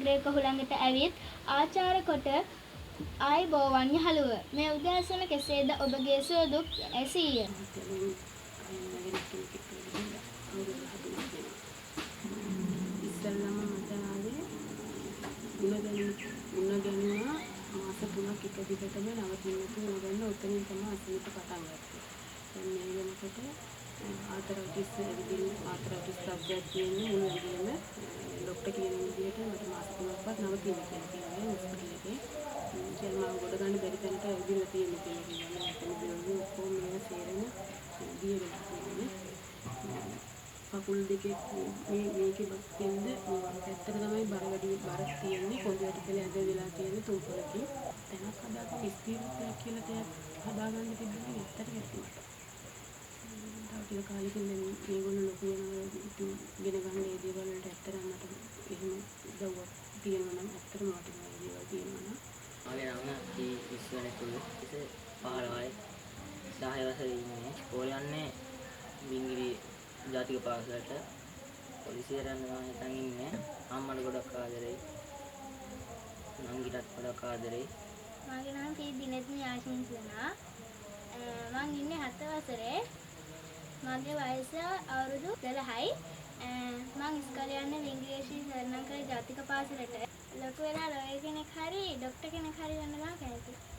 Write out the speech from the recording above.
ශාස්ත්‍රයේ කොහුළඟට ඇවිත් ආචාර කොට ආයුබෝවන් යහළුව. මේ උදෑසන කෙසේද ඔබගේ සුවදුක් ඇසීය. ඉස්සල්ලාම මට ආවේ උණ ගැනීම මාස 3ක් එක දිගටම නවතින්න උණ ගන්න උතනින් තමයි අසනීප පටන් ගත්තේ. දැන් මේ වෙනකොට ආතරයිටිස් තත්ත්වයක් තියෙන්නේ මුළු ඇඟේම. ડોක්ටර් කියන විදිහට මට මාස 3ක්වත් නවතින්න කියලා කිව්වා හොස්පිටල් එකේ. දැන් මම ගොඩ ගන්න බැරි තැනට ඇවිල්ලා තියෙන්නේ කියලා කිව්වා. මම මෙතනදී ඔක්කොම මේවා සේරම දිය වෙලා තියෙන්නේ. කකුල් දෙකේ මේකේ බක්ෙන්ද ඇත්තට තමයි බර තියෙන්නේ. පොළොවට කියලා ඇද වෙලා තියෙන්නේ තුම්පලකින්. තැනක් හදාගන්න ස්ථිරත්වයක් කියලා දෙයක් හදාගන්න තිබුණේ ඇත්තට වැටුණා. තව ටික කාලෙකින් මේගොල්ලෝ ලොකු වෙනවා ඉගෙන ගන්න ඒ දේවල් වලට ඇත්තටම මට එහෙම උදව්වක් තියෙනවා නම් ඇත්තටම වටිනා දේවල් තියෙනවා නම් මගේ නම විශ්වනතුළු 15යි 10 වසරේ ඉන්නේ. ඉස්කෝලේ යන්නේ බිංගිරි ජාතික පාසලට. පොලිසියට යනවා හිතන් ඉන්නේ. අම්මට ගොඩක් ආදරෙයි. නංගිටත් ගොඩක් ආදරෙයි. මගේ නම පී දිනෙත්නි ආශිංසනා. මම ඉන්නේ 7 වසරේ. මගේ වයස අවුරුදු 12යි. මම ඉස්කෝලේ යන්නේ ඉංග්‍රීසි සර්ණංකර ජාතික පාසලට. ලොකු වෙලා ලෝයර් කෙනෙක් හරි ડોක්ටර් කෙනෙක් හරි වෙන්න මම කැමතියි.